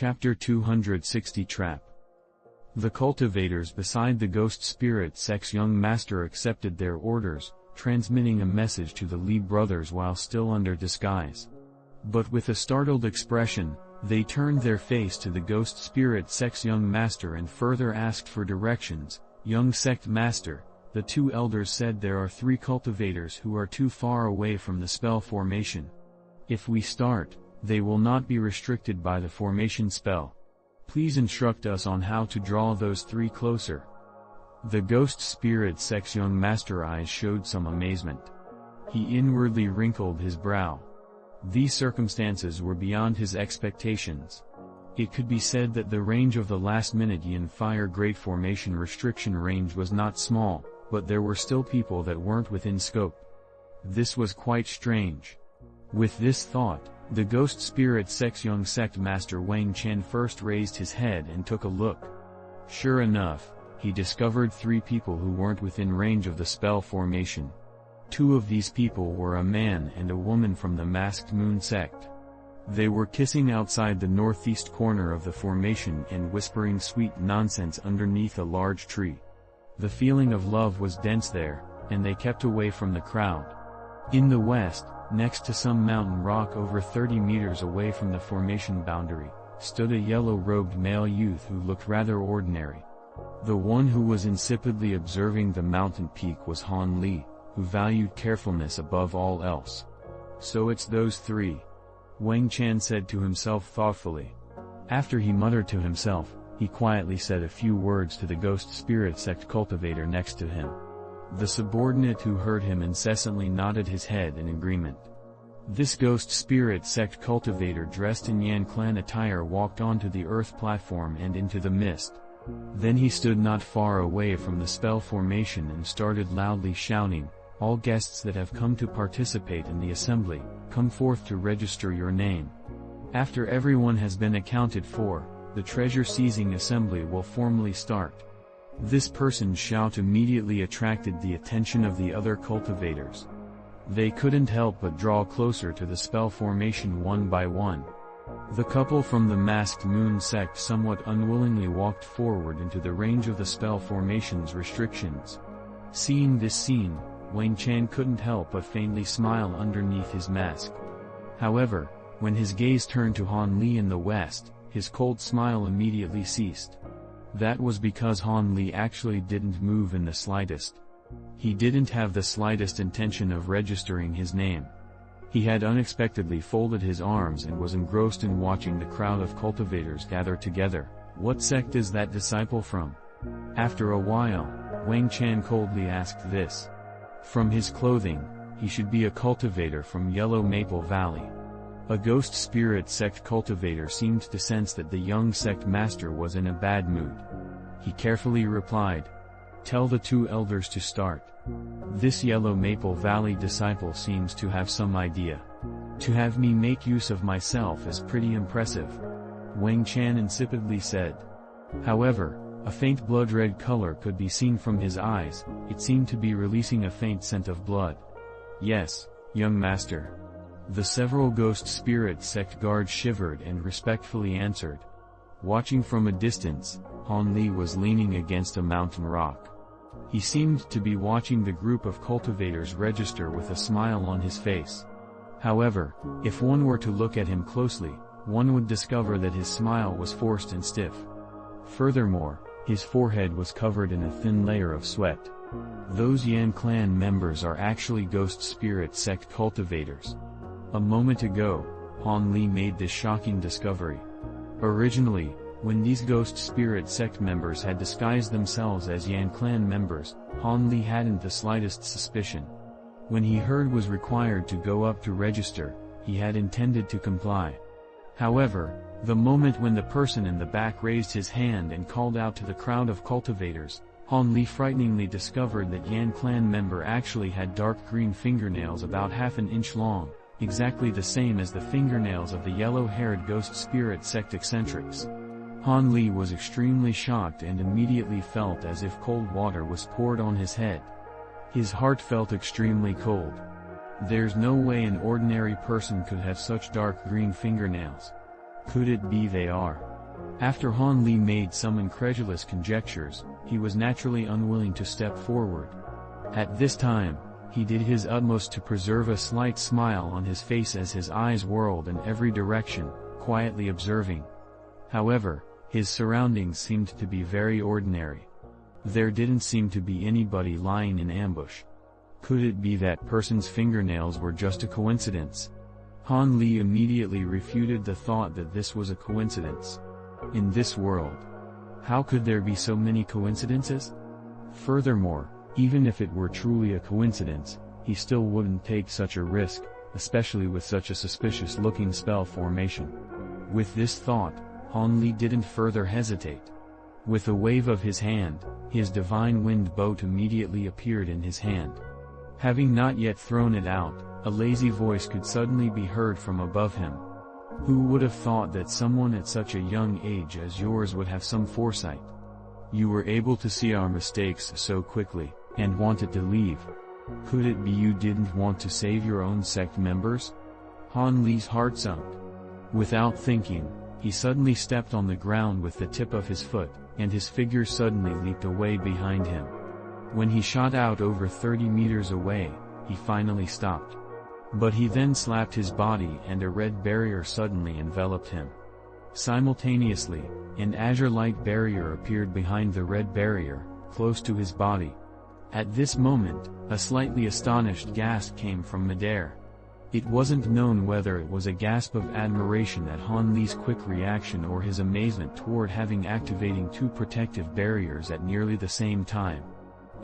Chapter 260 Trap. The cultivators beside the ghost spirit sect's young master accepted their orders, transmitting a message to the Lee brothers while still under disguise. But with a startled expression, they turned their face to the ghost spirit sect's young master and further asked for directions. Young sect master, the two elders said there are 3 cultivators who are too far away from the spell formation. If we start, they will not be restricted by the formation spell. Please instruct us on how to draw those 3 closer. The ghost spirit sect's young master eyes showed some amazement. He inwardly wrinkled his brow. These circumstances were beyond his expectations. It could be said that the range of the last-minute Yin Fire Great Formation restriction range was not small, but there were still people that weren't within scope. This was quite strange. With this thought, the ghost spirit sect's young sect master Wang Chen first raised his head and took a look. Sure enough, he discovered 3 people who weren't within range of the spell formation. 2 of these people were a man and a woman from the Masked Moon sect. They were kissing outside the northeast corner of the formation and whispering sweet nonsense underneath a large tree. The feeling of love was dense there, and they kept away from the crowd. In the west, next to some mountain rock over 30 meters away from the formation boundary, stood a yellow-robed male youth who looked rather ordinary. The one who was insipidly observing the mountain peak was Han Li, who valued carefulness above all else. So it's those 3. Wang Chen said to himself thoughtfully. After he muttered to himself, he quietly said a few words to the ghost spirit sect cultivator next to him. The subordinate who heard him incessantly nodded his head in agreement. This ghost spirit sect cultivator dressed in Yan clan attire walked onto the earth platform and into the mist. Then he stood not far away from the spell formation and started loudly shouting, "All guests that have come to participate in the assembly, come forth to register your name. After everyone has been accounted for, the treasure-seizing assembly will formally start." This person's shout immediately attracted the attention of the other cultivators. They couldn't help but draw closer to the spell formation one by one. The couple from the Masked Moon sect somewhat unwillingly walked forward into the range of the spell formation's restrictions. Seeing this scene, Wang Chen couldn't help but faintly smile underneath his mask. However, when his gaze turned to Han Li in the west, his cold smile immediately ceased. That was because Han Li actually didn't move in the slightest. He didn't have the slightest intention of registering his name. He had unexpectedly folded his arms and was engrossed in watching the crowd of cultivators gather together. What sect is that disciple from? After a while, Wang Chen coldly asked this. From his clothing, he should be a cultivator from Yellow Maple Valley. A ghost spirit sect cultivator seemed to sense that the young sect master was in a bad mood. He carefully replied, "Tell the 2 elders to start." This Yellow Maple Valley disciple seems to have some idea. To have me make use of myself is pretty impressive, Wang Chen insipidly said. However, a faint blood-red color could be seen from his eyes. It seemed to be releasing a faint scent of blood. "Yes, young master." The several ghost spirit sect guards shivered and respectfully answered. Watching from a distance, Han Li was leaning against a mountain rock. He seemed to be watching the group of cultivators register with a smile on his face. However, if one were to look at him closely, one would discover that his smile was forced and stiff. Furthermore, his forehead was covered in a thin layer of sweat. Those Yan clan members are actually ghost spirit sect cultivators. A moment ago, Han Li made this shocking discovery. Originally, when these ghost spirit sect members had disguised themselves as Yan clan members, Han Li hadn't the slightest suspicion. When he heard was required to go up to register, he had intended to comply. However, the moment when the person in the back raised his hand and called out to the crowd of cultivators, Han Li frighteningly discovered that Yan clan member actually had dark green fingernails about half an inch long, exactly the same as the fingernails of the yellow-haired ghost spirit sect eccentrics. Han Li was extremely shocked and immediately felt as if cold water was poured on his head. His heart felt extremely cold. There's no way an ordinary person could have such dark green fingernails. Could it be they are After Han Li made some incredulous conjectures, he was naturally unwilling to step forward. At this time, he did his utmost to preserve a slight smile on his face as his eyes whirled in every direction, quietly observing. However, his surroundings seemed to be very ordinary. There didn't seem to be anybody lying in ambush. Could it be that person's fingernails were just a coincidence? Han Li immediately refuted the thought that this was a coincidence. In this world, how could there be so many coincidences? Furthermore, even if it were truly a coincidence, he still wouldn't take such a risk, especially with such a suspicious-looking spell formation. With this thought, Han Li didn't further hesitate. With a wave of his hand, his divine wind boat immediately appeared in his hand. Having not yet thrown it out, a lazy voice could suddenly be heard from above him. Who would have thought that someone at such a young age as yours would have some foresight? You were able to see our mistakes so quickly, and wanted to leave. Could it be you didn't want to save your own sect members? Han Li's heart sunk. Without thinking, he suddenly stepped on the ground with the tip of his foot, and his figure suddenly leaped away behind him. When he shot out over 30 meters away, he finally stopped. But he then slapped his body and a red barrier suddenly enveloped him. Simultaneously, an azure light barrier appeared behind the red barrier, close to his body. At this moment, a slightly astonished gasp came from midair. It wasn't known whether it was a gasp of admiration at Han Li's quick reaction or his amazement toward having activating two protective barriers at nearly the same time.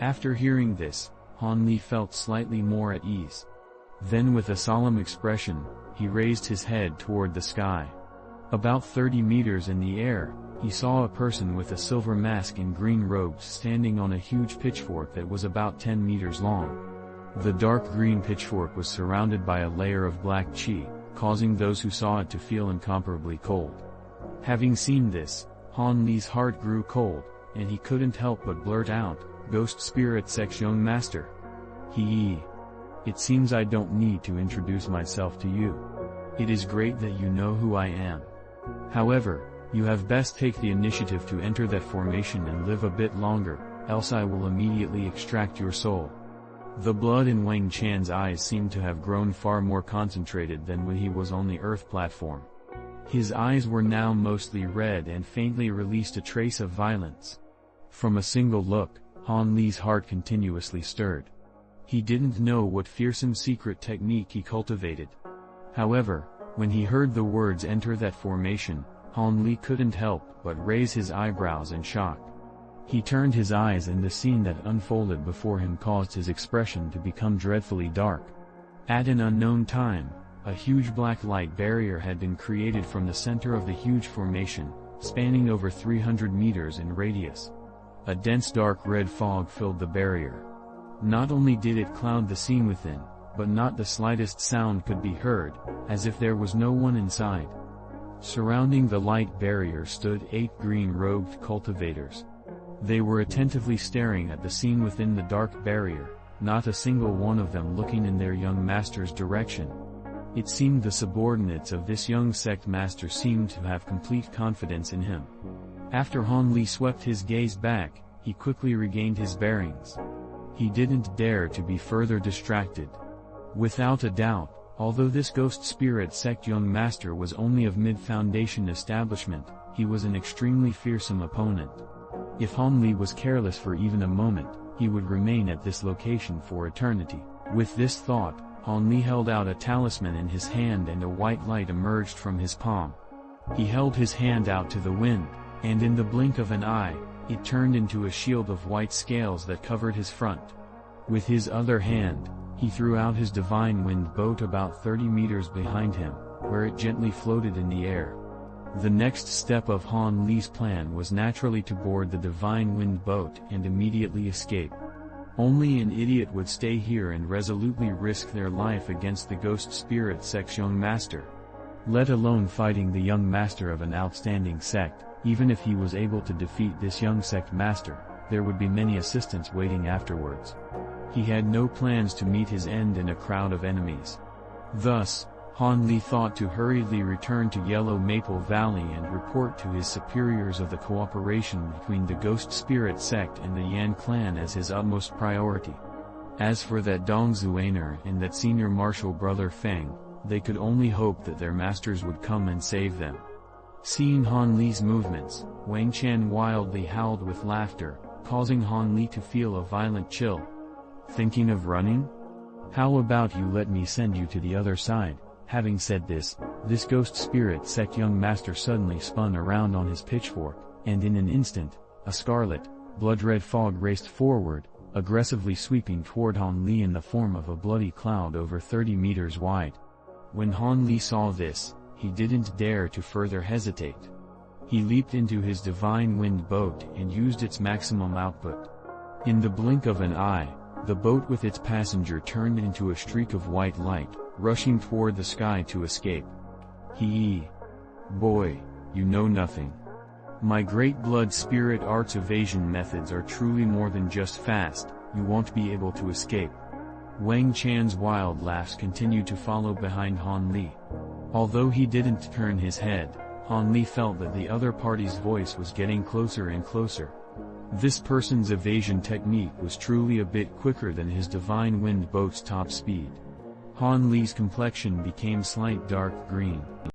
After hearing this, Han Li felt slightly more at ease. Then with a solemn expression, he raised his head toward the sky. About 30 meters in the air, he saw a person with a silver mask and green robes standing on a huge pitchfork that was about 10 meters long. The dark green pitchfork was surrounded by a layer of black qi, causing those who saw it to feel incomparably cold. Having seen this, Han Li's heart grew cold, and he couldn't help but blurt out, "Ghost Spirit Sect's young master." It seems I don't need to introduce myself to you. It is great that you know who I am. However, you have best take the initiative to enter that formation and live a bit longer, else I will immediately extract your soul. The blood in Wang Chan's eyes seemed to have grown far more concentrated than when he was on the Earth platform. His eyes were now mostly red and faintly released a trace of violence. From a single look, Han Li's heart continuously stirred. He didn't know what fearsome secret technique he cultivated. However, when he heard the words "enter that formation," Han Li couldn't help but raise his eyebrows in shock. He turned his eyes and the scene that unfolded before him caused his expression to become dreadfully dark. At an unknown time, a huge black light barrier had been created from the center of the huge formation, spanning over 300 meters in radius. A dense dark red fog filled the barrier. Not only did it cloud the scene within, but not the slightest sound could be heard, as if there was no one inside. Surrounding the light barrier stood 8 green-robed cultivators. They were attentively staring at the scene within the dark barrier, not a single one of them looking in their young master's direction. It seemed the subordinates of this young sect master seemed to have complete confidence in him. After Han Li swept his gaze back, he quickly regained his bearings. He didn't dare to be further distracted. Without a doubt, although this ghost spirit sect young master was only of mid-foundation establishment, he was an extremely fearsome opponent. If Han Li was careless for even a moment, he would remain at this location for eternity. With this thought, Han Li held out a talisman in his hand and a white light emerged from his palm. He held his hand out to the wind, and in the blink of an eye, it turned into a shield of white scales that covered his front. With his other hand, he threw out his divine wind boat about 30 meters behind him, where it gently floated in the air. The next step of Han Li's plan was naturally to board the divine wind boat and immediately escape. Only an idiot would stay here and resolutely risk their life against the ghost spirit sect's young master. Let alone fighting the young master of an outstanding sect. Even if he was able to defeat this young sect master, there would be many assistants waiting afterwards. He had no plans to meet his end in a crowd of enemies. Thus, Han Li thought to hurriedly return to Yellow Maple Valley and report to his superiors of the cooperation between the Ghost Spirit sect and the Yan clan as his utmost priority. As for that Dong Zuaner and that senior martial brother Feng, they could only hope that their masters would come and save them. Seeing Han Li's movements, Wang Qian wildly howled with laughter, causing Han Li to feel a violent chill. Thinking of running? How about you let me send you to the other side? Having said this Ghost Spirit sect young master suddenly spun around on his pitchfork, and in an instant, a scarlet, blood-red fog raced forward, aggressively sweeping toward Han Li in the form of a bloody cloud over 30 meters wide. When Han Li saw this, he didn't dare to further hesitate. He leaped into his Divine Wind boat and used its maximum output. In the blink of an eye, the boat with its passenger turned into a streak of white light, rushing toward the sky to escape. Boy, you know nothing. My great blood spirit arts evasion methods are truly more than just fast, you won't be able to escape. Wang Qian's wild laughs continued to follow behind Han Li. Although he didn't turn his head, Han Li felt that the other party's voice was getting closer and closer. This person's evasion technique was truly a bit quicker than his Divine Wind boat's top speed. Han Li's complexion became slight dark green.